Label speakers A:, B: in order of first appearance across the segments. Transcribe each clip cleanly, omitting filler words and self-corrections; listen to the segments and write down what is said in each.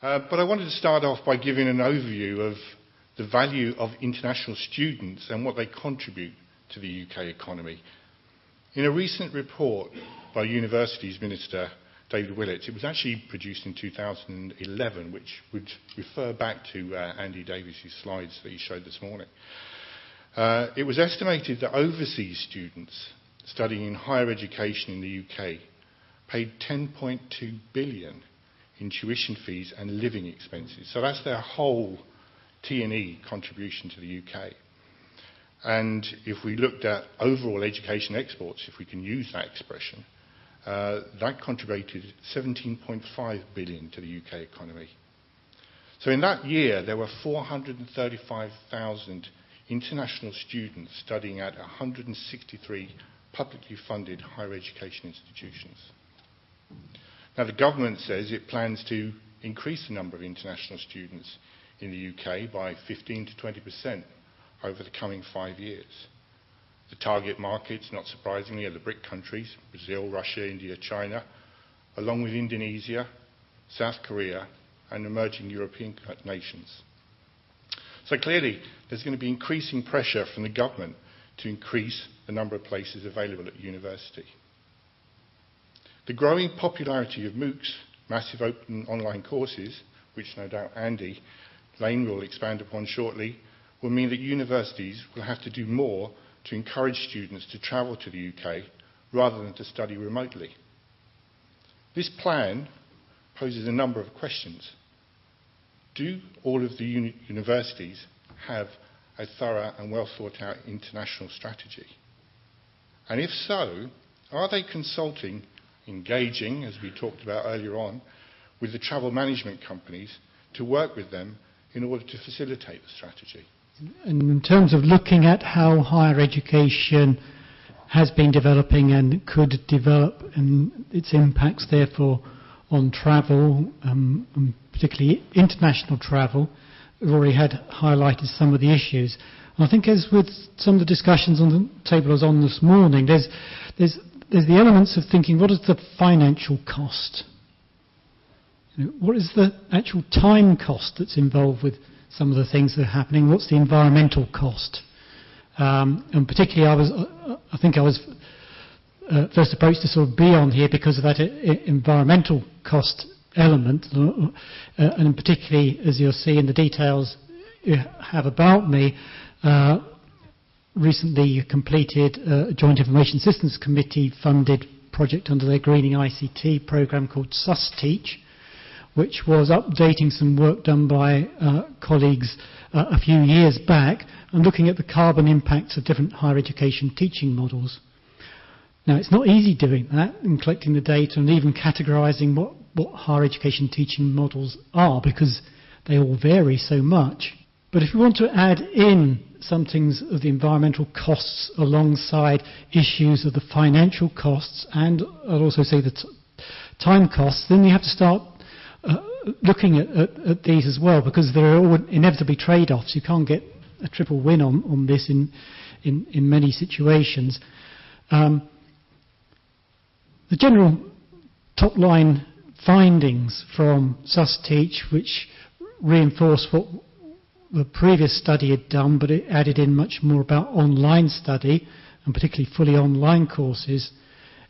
A: But I wanted to start off by giving an overview of the value of international students and what they contribute to the UK economy. In a recent report by Universities Minister David Willett, it was actually produced in 2011, which would refer back to Andy Davies' slides that he showed this morning. It was estimated that overseas students studying in higher education in the UK paid 10.2 billion in tuition fees and living expenses. So that's their whole T&E contribution to the UK. And if we looked at overall education exports, if we can use that expression, that contributed 17.5 billion to the UK economy. So in that year, there were 435,000 international students studying at 163 publicly funded higher education institutions. Now, the government says it plans to increase the number of international students in the UK by 15 to 20% over the coming 5 years. The target markets, not surprisingly, are the BRIC countries, Brazil, Russia, India, China, along with Indonesia, South Korea, and emerging European nations. So clearly, there's going to be increasing pressure from the government to increase the number of places available at university. The growing popularity of MOOCs, massive open online courses, which no doubt Andy Lane will expand upon shortly, will mean that universities will have to do more to encourage students to travel to the UK rather than to study remotely. This plan poses a number of questions. Do all of the universities have a thorough and well thought out international strategy? And if so, are they consulting, engaging, as we talked about earlier on, with the travel management companies to work with them in order to facilitate the strategy?
B: And in terms of looking at how higher education has been developing and could develop and its impacts therefore on travel, and particularly international travel, we've already had highlighted some of the issues. And I think as with some of the discussions on the table I was on this morning, there's the elements of thinking, what is the financial cost? What is the actual time cost that's involved with some of the things that are happening? What's the environmental cost? And particularly, I think I was first approached to sort of be on here because of that environmental cost element, and particularly, as you'll see in the details you have about me, recently completed a Joint Information Systems Committee funded project under their Greening ICT programme called SUSTeach, which was updating some work done by colleagues a few years back and looking at the carbon impacts of different higher education teaching models. Now, it's not easy doing that and collecting the data and even categorising what higher education teaching models are, because they all vary so much. But if we want to add in some things of the environmental costs alongside issues of the financial costs, and I'll also say the time costs, then you have to start looking at these as well, because there are inevitably trade-offs. You can't get a triple win on this in many situations. The general top-line findings from SUSTeach, which reinforce what the previous study had done, but it added in much more about online study, and particularly fully online courses,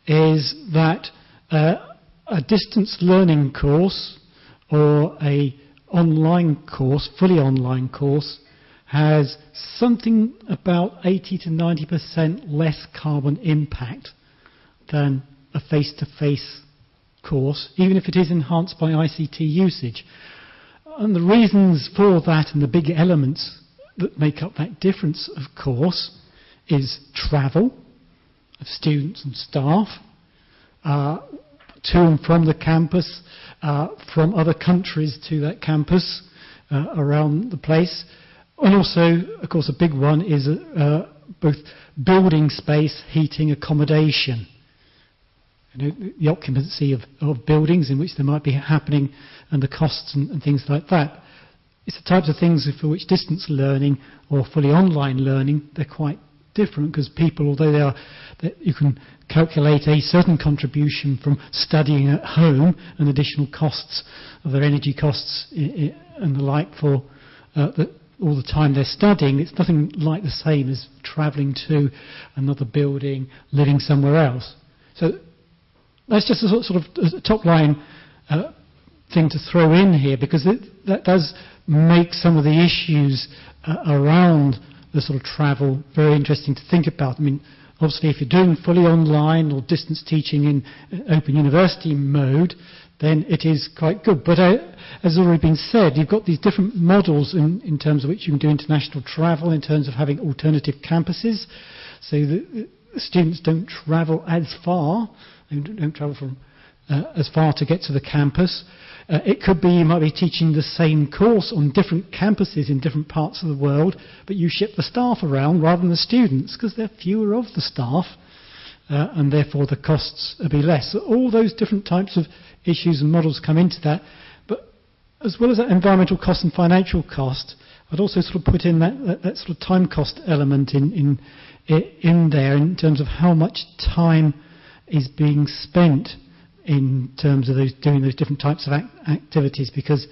B: is that a distance learning course or a online course, fully online course, has something about 80 to 90% less carbon impact than a face-to-face course, even if it is enhanced by ICT usage. And the reasons for that and the big elements that make up that difference, of course, is travel of students and staff to and from the campus, from other countries to that campus around the place. And also, of course, a big one is both building space, heating, accommodation. The occupancy of buildings in which they might be happening and the costs and things like that. It's the types of things for which distance learning or fully online learning, they're quite different, because people, although you can calculate a certain contribution from studying at home and additional costs of their energy costs and the like for all the time they're studying, it's nothing like the same as travelling to another building, living somewhere else. So that's just a sort of top line thing to throw in here, because that does make some of the issues around the sort of travel very interesting to think about. I mean, obviously, if you're doing fully online or distance teaching in open university mode, then it is quite good. But as already been said, you've got these different models in terms of which you can do international travel, in terms of having alternative campuses, so that students don't travel as far. They don't travel from as far to get to the campus. It could be you might be teaching the same course on different campuses in different parts of the world, but you ship the staff around rather than the students, because there are fewer of the staff, and therefore the costs will be less. So all those different types of issues and models come into that. But as well as that environmental cost and financial cost, I'd also sort of put in that sort of time cost element in there, in terms of how much time is being spent in terms of doing those different types of activities, because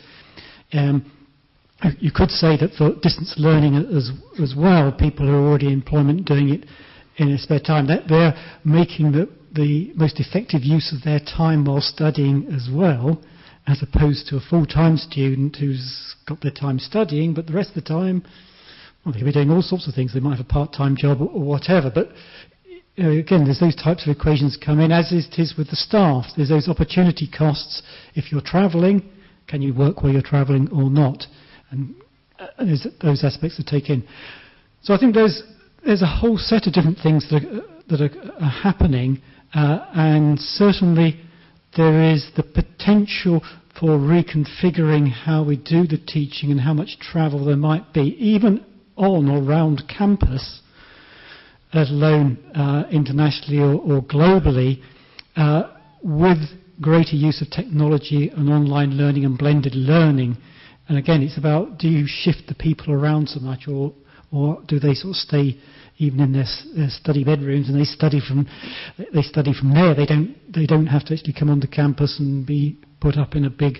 B: you could say that for distance learning as well, people who are already in employment doing it in their spare time, that they're making the most effective use of their time while studying as well, as opposed to a full-time student who's got their time studying, but the rest of the time, well, they could be doing all sorts of things. They might have a part-time job or whatever, but again, there's those types of equations come in, as it is with the staff. There's those opportunity costs. If you're travelling, can you work while you're travelling or not? And there's those aspects to take in. So I think there's a whole set of different things that are happening, and certainly there is the potential for reconfiguring how we do the teaching and how much travel there might be, even on or around campus, let alone internationally or globally, with greater use of technology and online learning and blended learning. And again, it's about, do you shift the people around so much, or do they sort of stay even in their study bedrooms and they study from there? They don't have to actually come onto campus and be put up in a big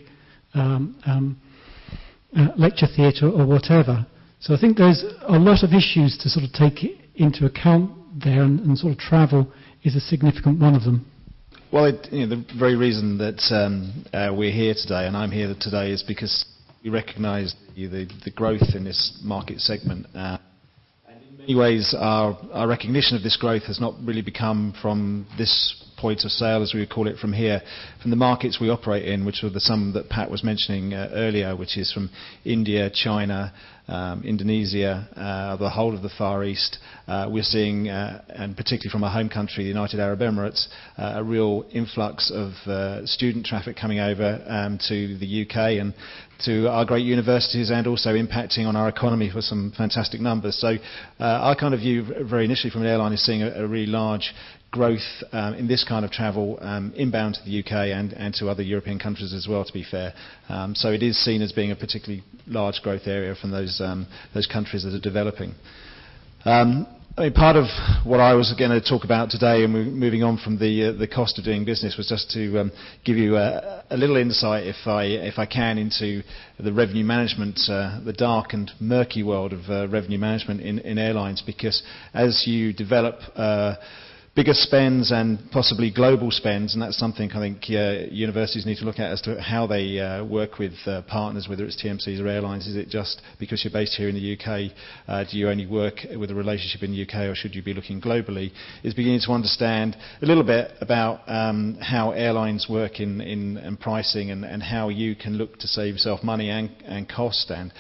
B: lecture theatre or whatever. So I think there's a lot of issues to sort of take into account there, and sort of travel is a significant one of them.
C: Well, the very reason that we're here today, and I'm here today, is because we recognise the growth in this market segment. And in many ways, our recognition of this growth has not really become from this point of sale, as we would call it, from here, from the markets we operate in, which are some that Pat was mentioning earlier, which is from India, China, Indonesia, the whole of the Far East. We're seeing, and particularly from our home country, the United Arab Emirates, a real influx of student traffic coming over to the UK and to our great universities, and also impacting on our economy for some fantastic numbers. So our kind of view, very initially from an airline, is seeing a really large growth in this kind of travel inbound to the UK and to other European countries as well, to be fair. So it is seen as being a particularly large growth area from those countries that are developing. I mean, part of what I was going to talk about today, and moving on from the cost of doing business, was just to give you a little insight, if I can, into the revenue management, the dark and murky world of revenue management in airlines, because as you develop bigger spends and possibly global spends, and that's something I think universities need to look at as to how they work with partners, whether it's TMCs or airlines. Is it just because you're based here in the UK, do you only work with a relationship in the UK, or should you be looking globally? Is beginning to understand a little bit about how airlines work in pricing, and how you can look to save yourself money and cost and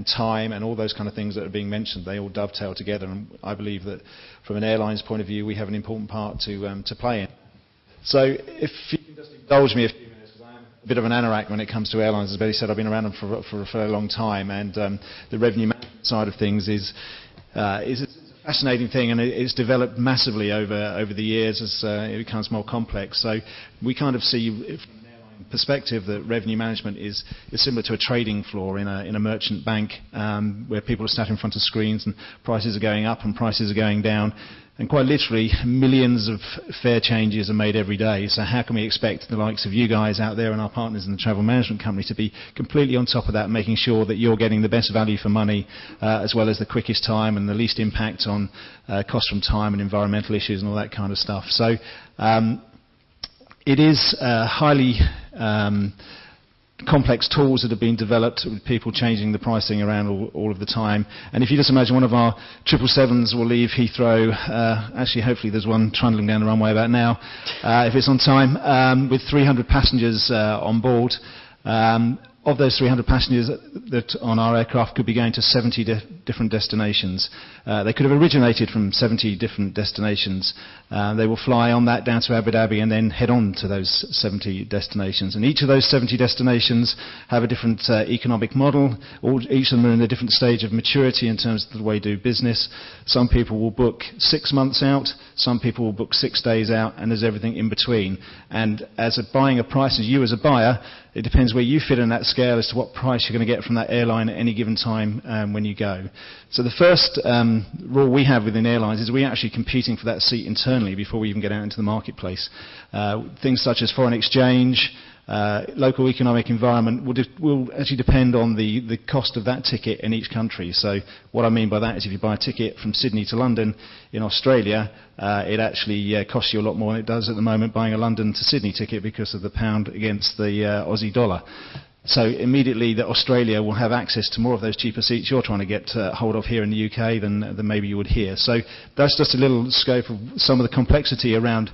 C: time, and all those kind of things that are being mentioned. They all dovetail together, and I believe that from an airline's point of view, we have an important part to play in. So if you can just indulge me a few minutes, because I am a bit of an anorak when it comes to airlines. As Betty said, I've been around them for a fairly long time, and the revenue management side of things is a fascinating thing, and it's developed massively over the years as it becomes more complex. So we kind of see, from an airline perspective that revenue management is similar to a trading floor in a merchant bank, where people are sat in front of screens and prices are going up and prices are going down. And quite literally, millions of fare changes are made every day. So how can we expect the likes of you guys out there and our partners in the travel management company to be completely on top of that, making sure that you're getting the best value for money, as well as the quickest time and the least impact on cost from time and environmental issues and all that kind of stuff. So it is highly complex tools that have been developed with people changing the pricing around all of the time. And if you just imagine one of our 777s will leave Heathrow, actually hopefully there's one trundling down the runway about now, if it's on time, with 300 passengers on board. Of those 300 passengers that on our aircraft could be going to 70 different destinations. They could have originated from 70 different destinations. They will fly on that down to Abu Dhabi and then head on to those 70 destinations. And each of those 70 destinations have a different economic model. Each of them are in a different stage of maturity in terms of the way they do business. Some people will book 6 months out. Some people will book 6 days out, and there's everything in between. And as buying a price, as you as a buyer, it depends where you fit in that scale as to what price you're going to get from that airline at any given time when you go. So the first rule we have within airlines is we're actually competing for that seat internally before we even get out into the marketplace. Things such as foreign exchange, local economic environment will actually depend on the cost of that ticket in each country. So what I mean by that is if you buy a ticket from Sydney to London in Australia, it actually costs you a lot more than it does at the moment buying a London to Sydney ticket because of the pound against the Aussie dollar. So immediately that Australia will have access to more of those cheaper seats you're trying to get hold of here in the UK than maybe you would here. So that's just a little scope of some of the complexity around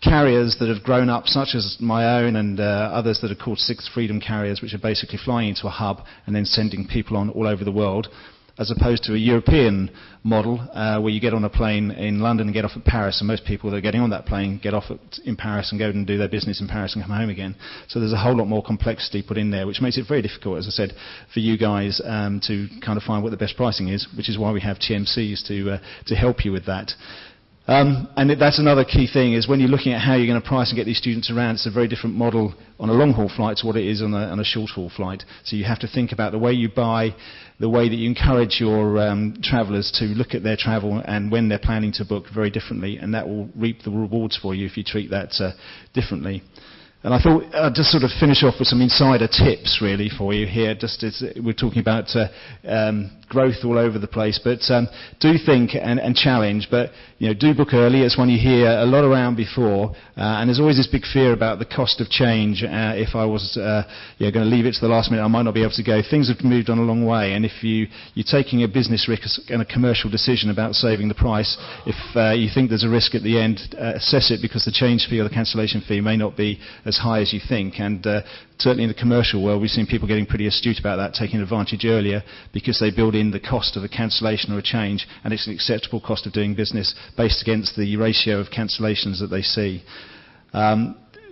C: carriers that have grown up, such as my own and others that are called Sixth Freedom carriers, which are basically flying into a hub and then sending people on all over the world, as opposed to a European model where you get on a plane in London and get off at Paris, and most people that are getting on that plane get off in Paris and go and do their business in Paris and come home again. So there's a whole lot more complexity put in there, which makes it very difficult, as I said, for you guys to kind of find what the best pricing is, which is why we have TMCs to help you with that. And that's another key thing, is when you're looking at how you're going to price and get these students around, it's a very different model on a long-haul flight to what it is on a short-haul flight. So you have to think about the way you buy, the way that you encourage your travellers to look at their travel and when they're planning to book very differently, and that will reap the rewards for you if you treat that differently. And I thought I'd just sort of finish off with some insider tips, really, for you here. Just as we're talking about growth all over the place, but do think and challenge. But do book early. It's one you hear a lot around before, and there's always this big fear about the cost of change. If I was going to leave it to the last minute, I might not be able to go. Things have moved on a long way, and if you're taking a business risk and a commercial decision about saving the price, if you think there's a risk at the end, assess it, because the change fee or the cancellation fee may not be as high as you think. And certainly in the commercial world, we've seen people getting pretty astute about that, taking advantage earlier because they build in the cost of a cancellation or a change, and it's an acceptable cost of doing business based against the ratio of cancellations that they see.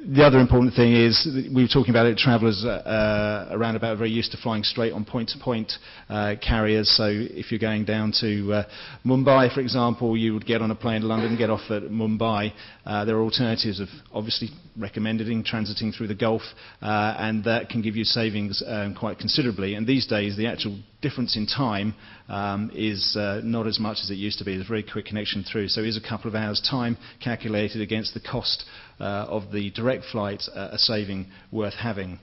C: The other important thing is, we were talking about it, travellers around about are very used to flying straight on point-to-point carriers. So if you're going down to Mumbai, for example, you would get on a plane to London, get off at Mumbai. There are alternatives of obviously recommended in transiting through the Gulf, and that can give you savings quite considerably. And these days, the actual difference in time is not as much as it used to be. There's a very quick connection through. So it is a couple of hours' time calculated against the cost of the direct flight, a saving worth having.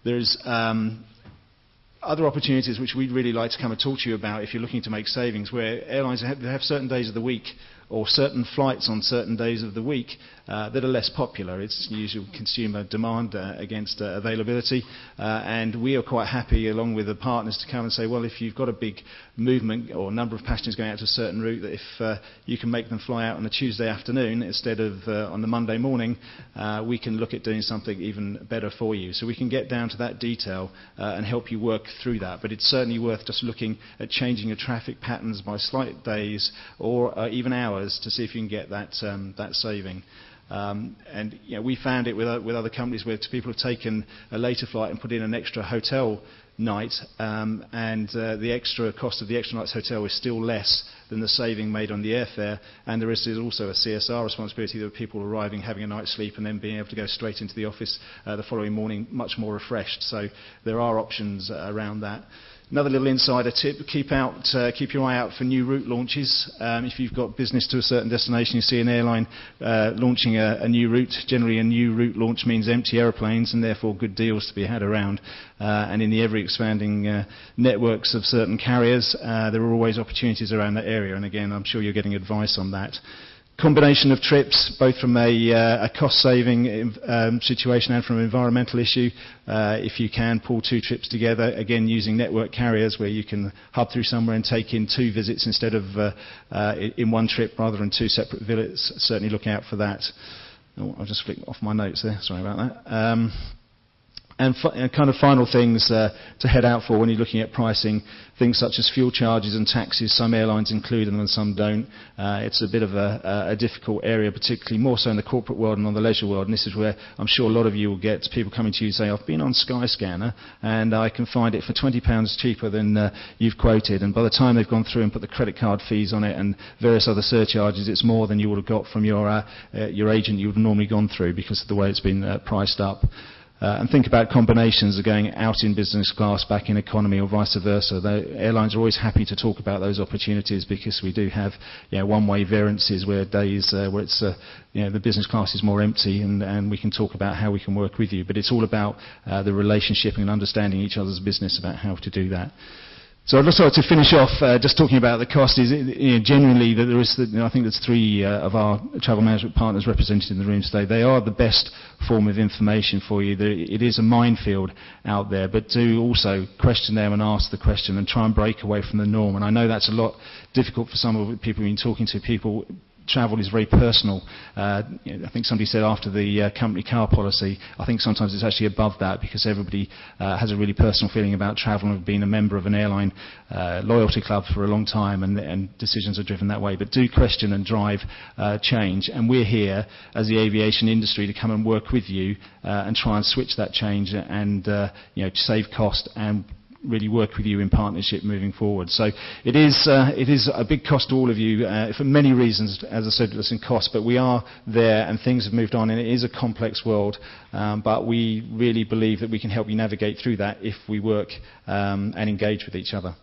C: There's other opportunities which we'd really like to come and talk to you about if you're looking to make savings, where airlines have certain days of the week or certain flights on certain days of the week that are less popular. It's usual consumer demand against availability, and we are quite happy, along with the partners, to come and say, well, if you've got a big movement or number of passengers going out to a certain route, that if you can make them fly out on a Tuesday afternoon instead of on the Monday morning, we can look at doing something even better for you. So we can get down to that detail and help you work through that. But it's certainly worth just looking at changing your traffic patterns by slight days or even hours to see if you can get that saving. And we found it with other companies where people have taken a later flight and put in an extra hotel night, and the extra cost of the extra night's hotel is still less than the saving made on the airfare. And there is also a CSR responsibility that people arriving, having a night's sleep, and then being able to go straight into the office the following morning much more refreshed. So there are options around that. Another little insider tip, keep your eye out for new route launches. If you've got business to a certain destination, you see an airline launching a new route. Generally a new route launch means empty aeroplanes and therefore good deals to be had around. And in the ever-expanding networks of certain carriers, there are always opportunities around that area. And again, I'm sure you're getting advice on that. Combination of trips, both from a cost-saving situation and from an environmental issue. If you can, pull 2 trips together, again using network carriers where you can hub through somewhere and take in 2 visits instead of in 1 trip rather than 2 separate visits. Certainly look out for that. Oh, I'll just flick off my notes there, sorry about that. And kind of final things to head out for when you're looking at pricing, things such as fuel charges and taxes. Some airlines include them and some don't. It's a bit of a difficult area, particularly more so in the corporate world and on the leisure world. And this is where I'm sure a lot of you will get people coming to you and say, I've been on Skyscanner and I can find it for £20 cheaper than you've quoted. And by the time they've gone through and put the credit card fees on it and various other surcharges, it's more than you would have got from your agent you would have normally gone through because of the way it's been priced up. And think about combinations of going out in business class, back in economy, or vice versa. The airlines are always happy to talk about those opportunities because we do have one-way variances where days where it's the business class is more empty, and we can talk about how we can work with you. But it's all about the relationship and understanding each other's business about how to do that. So I'd just like to finish off just talking about the cost. Is genuinely that there is, I think there's 3 of our travel management partners represented in the room today. They are the best form of information for you. It is a minefield out there, but do also question them and ask the question and try and break away from the norm. And I know that's a lot difficult for some of the people we've been talking to. Travel is very personal. I think somebody said after the company car policy, I think sometimes it's actually above that because everybody has a really personal feeling about travel and have been a member of an airline loyalty club for a long time, and decisions are driven that way. But do question and drive change, and we're here as the aviation industry to come and work with you and try and switch that change and save cost and really work with you in partnership moving forward. So it is a big cost to all of you for many reasons, as I said, less in cost, but we are there and things have moved on and it is a complex world, but we really believe that we can help you navigate through that if we work and engage with each other.